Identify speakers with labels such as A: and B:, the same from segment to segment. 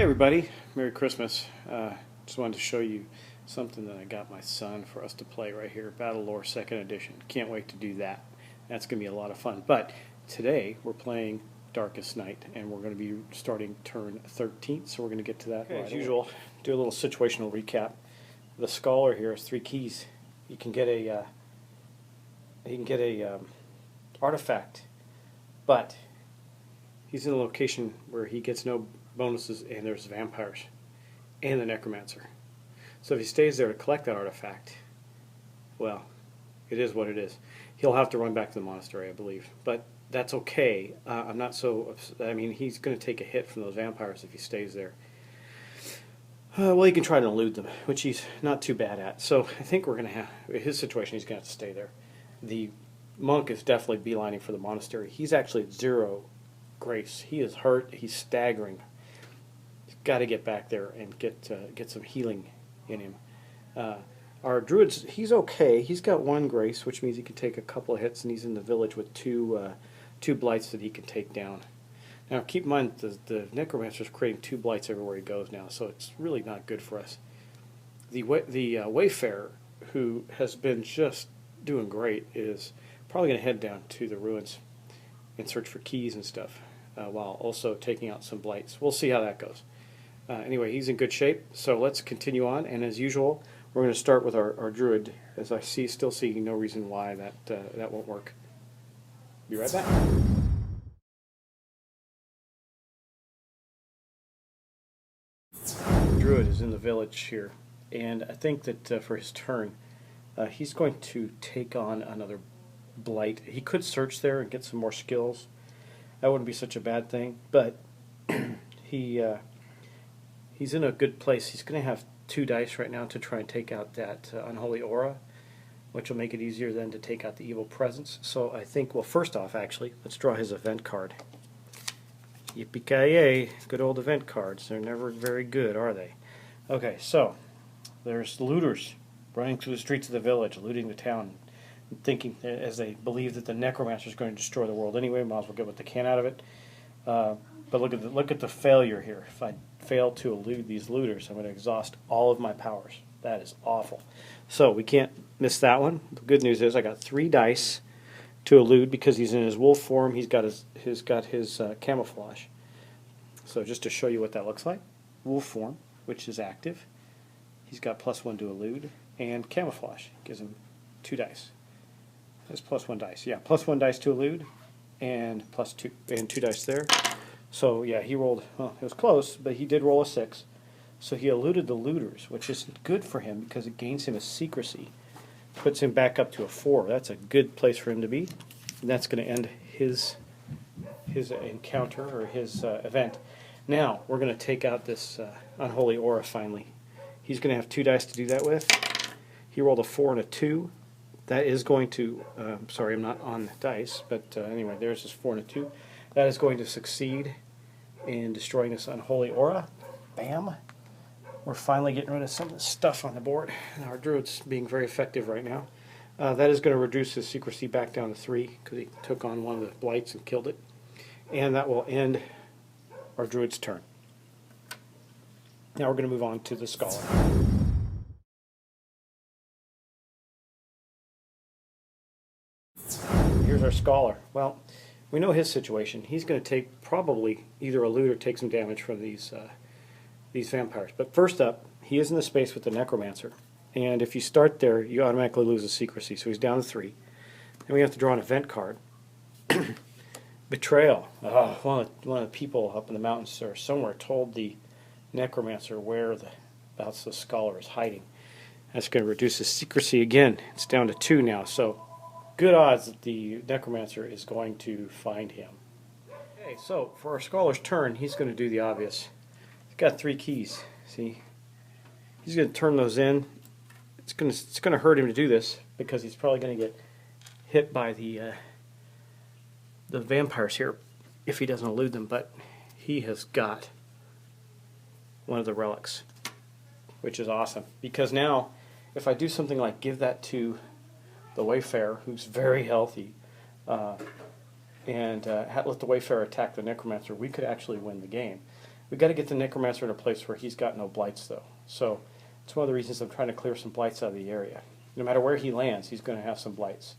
A: everybody, Merry Christmas. Just wanted to show you something that I got my son for us to play right here, Battle Lore 2nd Edition. Can't wait to do that. That's going to be a lot of fun. But today we're playing Darkest Night, and we're going to be starting turn 13, so we're going to get to that right as usual. Do a little situational recap. The scholar here has 3 keys. You can get a artifact, but he's in a location where he gets no bonuses, and there's vampires and the Necromancer. So if he stays there to collect that artifact, well, it is what it is. He'll have to run back to the monastery, I believe, but that's okay. I'm not so upset. I mean, he's going to take a hit from those vampires if he stays there. Well, he can try to elude them, which he's not too bad at. So I think we're going to have, his situation, he's going to have to stay there. The monk is definitely beelining for the monastery. He's actually at 0 grace. He is hurt. He's staggering. He's got to get back there and get some healing in him. Our druid's, he's okay. He's got 1 grace, which means he can take a couple of hits, and he's in the village with two blights that he can take down. Now, keep in mind, the Necromancer is creating 2 blights everywhere he goes now, so it's really not good for us. The Wayfarer, who has been just doing great, is probably going to head down to the ruins and search for keys and stuff, while also taking out some blights. We'll see how that goes. Anyway, he's in good shape, so let's continue on, and as usual, we're going to start with our druid, as I still see no reason why that won't work. Be right back. Druid is in the village here, and I think that for his turn, he's going to take on another blight. He could search there and get some more skills. That wouldn't be such a bad thing, but he's in a good place. He's going to have 2 dice right now to try and take out that unholy aura, which will make it easier then to take out the evil presence. So I think, well, first off, actually, let's draw his event card. Yippee-ki-yay, good old event cards. They're never very good, are they? Okay, so there's looters running through the streets of the village, looting the town, thinking, as they believe that the Necromancer is going to destroy the world anyway, might as well get what they can out of it. But look at the failure here. If I fail to elude these looters, I'm going to exhaust all of my powers. That is awful. So we can't miss that one. The good news is I got 3 dice to elude because he's in his wolf form. He's got his camouflage. So just to show you what that looks like, wolf form, which is active. He's got +1 to elude, and camouflage gives him 2 dice. That's +1 dice. Yeah, +1 dice to elude, and +2 and 2 dice there. So yeah, he rolled. Well, it was close, but he did roll a 6. So he eluded the looters, which is good for him because it gains him a secrecy, puts him back up to a 4. That's a good place for him to be, and that's going to end his encounter or his event. Now we're going to take out this unholy aura. Finally, he's going to have 2 dice to do that with. He rolled a 4 and a 2. That is going to, sorry, I'm not on the dice, but anyway, there's his 4 and a 2. That is going to succeed in destroying this unholy aura. Bam! We're finally getting rid of some of the stuff on the board. Our druid's being very effective right now. That is going to reduce his secrecy back down to 3 because he took on one of the blights and killed it. And that will end our druid's turn. Now we're going to move on to the scholar. Here's our scholar. Well, we know his situation. He's going to take probably either a loot or take some damage from these vampires. But first up, he is in the space with the Necromancer. And if you start there, you automatically lose a secrecy. So he's down to 3. Then we have to draw an event card. Betrayal. One of the people up in the mountains or somewhere told the Necromancer where the scholar is hiding. That's going to reduce his secrecy again. It's down to 2 now. So good odds that the Necromancer is going to find him. Okay, so for our scholar's turn, he's going to do the obvious. He's got 3 keys. See, he's going to turn those in. It's going to hurt him to do this because he's probably going to get hit by the vampires here if he doesn't elude them. But he has got one of the relics, which is awesome because now if I do something like give that to the Wayfarer, who's very healthy, and let the Wayfarer attack the Necromancer, we could actually win the game. We got to get the Necromancer in a place where he's got no blights, though. So it's one of the reasons I'm trying to clear some blights out of the area. No matter where he lands, he's going to have some blights.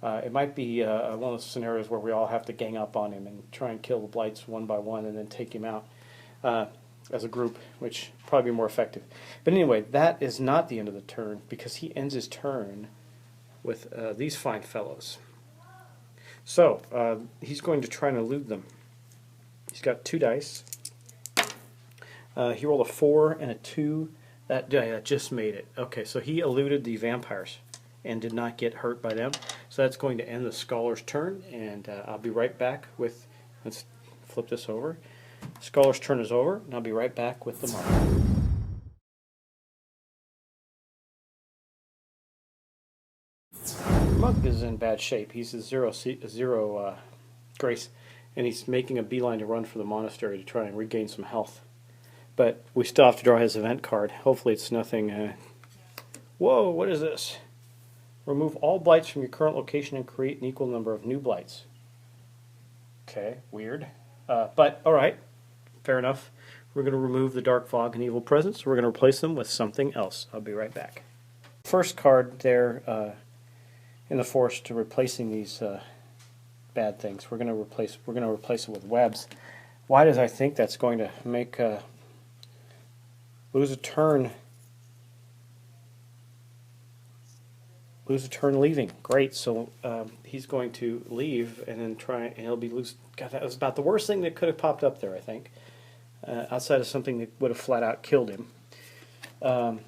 A: It might be one of those scenarios where we all have to gang up on him and try and kill the blights one by one and then take him out as a group, which would probably be more effective. But anyway, that is not the end of the turn, because he ends his turn with these fine fellows. So he's going to try and elude them. He's got 2 dice. He rolled a 4 and a 2. That just made it. Okay, so he eluded the vampires and did not get hurt by them. So that's going to end the Scholar's turn, and I'll be right back with, let's flip this over. Scholar's turn is over, and I'll be right back with the mark. Monk is in bad shape. He's a zero grace, and he's making a beeline to run for the monastery to try and regain some health. But we still have to draw his event card. Hopefully it's nothing... Whoa, what is this? Remove all blights from your current location and create an equal number of new blights. Okay, weird. But, alright, fair enough. We're going to remove the Dark Fog and Evil Presence. We're going to replace them with something else. I'll be right back. First card there in the forest to replacing these bad things. We're going to replace it with webs. Why does I think that's going to make lose a turn leaving? Great. So he's going to leave and then try, and he'll be lose. God, that was about the worst thing that could have popped up there, I think. Outside of something that would have flat out killed him. And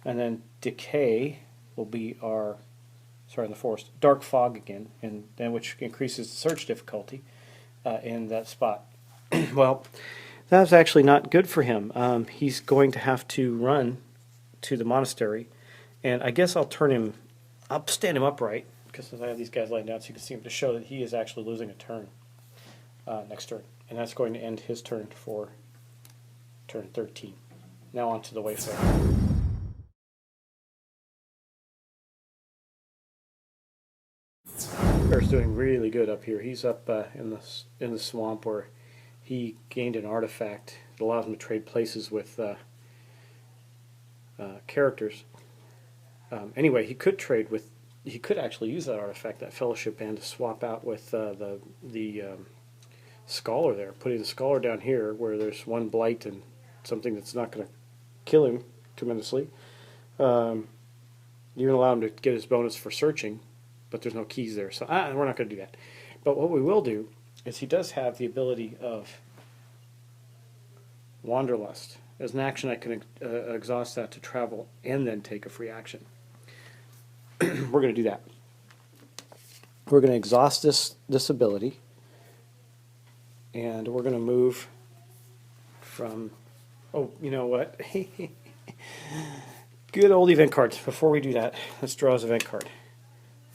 A: then Decay will be our, sorry, in the forest, Dark Fog again, and then which increases the search difficulty in that spot. Well, that's actually not good for him. He's going to have to run to the monastery, and I guess I'll stand him upright, because I have these guys laying down so you can see him, to show that he is actually losing a turn next turn, and that's going to end his turn for turn 13. Now on to the Wayfarer. Bear's doing really good up here. He's up in the swamp where he gained an artifact that allows him to trade places with characters. Anyway, he could actually use that artifact, that fellowship band, to swap out with the scholar there, putting the scholar down here where there's 1 blight and something that's not going to kill him tremendously. You can allow him to get his bonus for searching, but there's no keys there, so we're not going to do that. But what we will do is he does have the ability of Wanderlust. As an action, I can exhaust that to travel and then take a free action. We're going to do that. We're going to exhaust this ability, and we're going to move from... Oh, you know what? Good old event cards. Before we do that, let's draw his event card.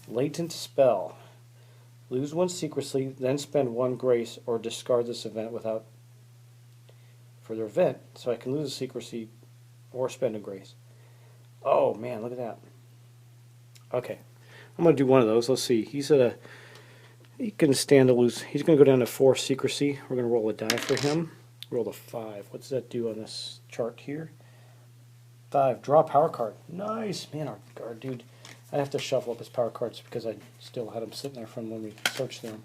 A: Latent Spell. Lose 1 secrecy, then spend 1 grace, or discard this event without further event. So I can lose a secrecy or spend a grace. Oh man, look at that. Okay, I'm going to do one of those. Let's see. He can stand to lose. He's going to go down to 4 secrecy. We're going to roll a die for him. Roll a 5. What does that do on this chart here? 5. Draw a power card. Nice. Man, our dude... I have to shuffle up his power cards because I still had them sitting there from when we searched them.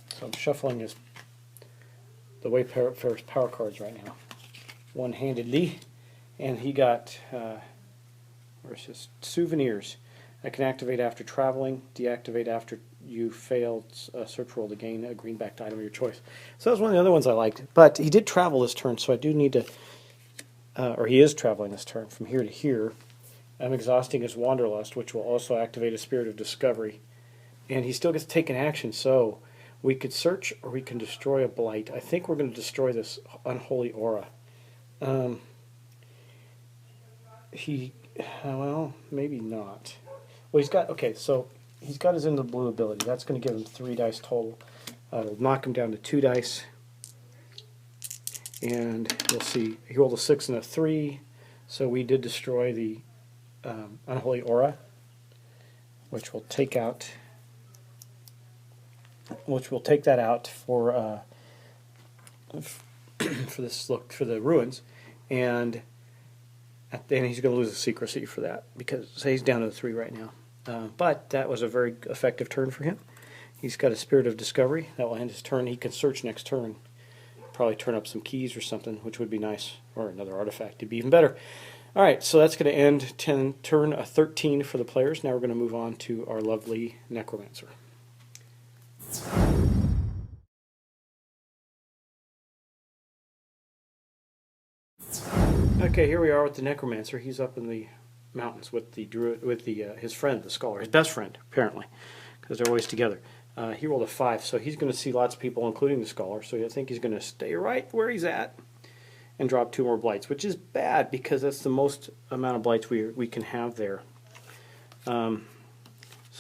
A: So I'm shuffling the Wayfarer's power cards right now, one-handedly. And he got, where's his souvenirs? I can activate after traveling, deactivate after you failed a search roll to gain a green-backed item of your choice. So that was one of the other ones I liked. But he did travel this turn, so I do need to, or he is traveling this turn from here to here. I'm exhausting his Wanderlust, which will also activate a Spirit of Discovery. And he still gets to take an action, so we could search or we can destroy a blight. I think we're going to destroy this Unholy Aura. Well, maybe not. Well, he's got, okay, so he's got his Into the Blue ability. That's going to give him 3 dice total. It'll knock him down to 2 dice. And you'll see, he rolled a 6 and a 3, so we did destroy the Unholy Aura, which will take out which we'll take that out for for the ruins, and then he's going to lose a secrecy for that because he's down to 3 right now. But that was a very effective turn for him. He's got a Spirit of Discovery that will end his turn. He can search next turn, probably turn up some keys or something, which would be nice, or another artifact to be even better. All right, so that's going to end turn 13 for the players. Now we're going to move on to our lovely Necromancer. Okay, here we are with the Necromancer. He's up in the mountains with the druid, with his friend, the scholar, his best friend apparently, because they're always together. He rolled a 5, so he's going to see lots of people, including the scholar. So I think he's going to stay right where he's at and drop 2 more blights, which is bad because that's the most amount of blights we can have there. So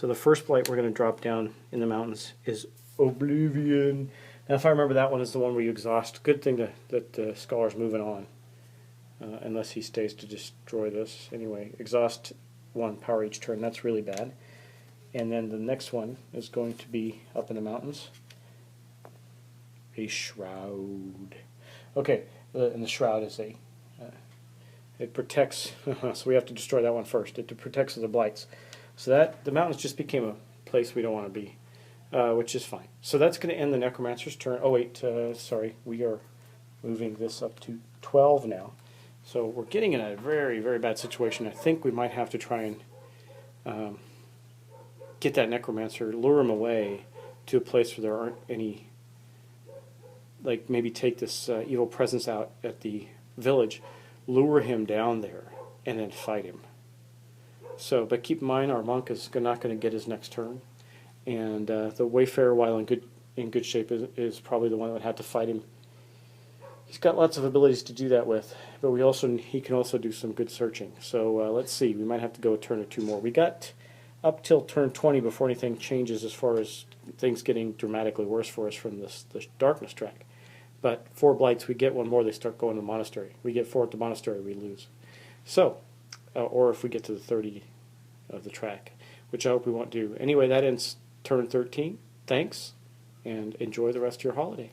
A: the first blight we're going to drop down in the mountains is Oblivion. Now, if I remember, that one is the one where you exhaust. Good thing that the scholar's moving on. Unless he stays to destroy this. Anyway, exhaust 1 power each turn. That's really bad. And then the next one is going to be up in the mountains. A Shroud. Okay, and the Shroud is it protects, so we have to destroy that one first. It protects the blights. So that the mountains just became a place we don't want to be, which is fine. So that's going to end the Necromancer's turn. Oh wait, sorry, we are moving this up to 12 now. So we're getting in a very, very bad situation. I think we might have to try and get that Necromancer, lure him away to a place where there aren't any, like maybe take this evil presence out at the village, lure him down there, and then fight him. So, but keep in mind, our monk is not going to get his next turn, and the Wayfarer, while in good shape, is probably the one that would have to fight him. He's got lots of abilities to do that with, but he can also do some good searching. So let's see, we might have to go a turn or 2 more. We got up till turn 20 before anything changes as far as things getting dramatically worse for us from the darkness track. But 4 blights, we get 1 more, they start going to the monastery. We get 4 at the monastery, we lose. So, or if we get to the 30 of the track, which I hope we won't do. Anyway, that ends turn 13. Thanks, and enjoy the rest of your holiday.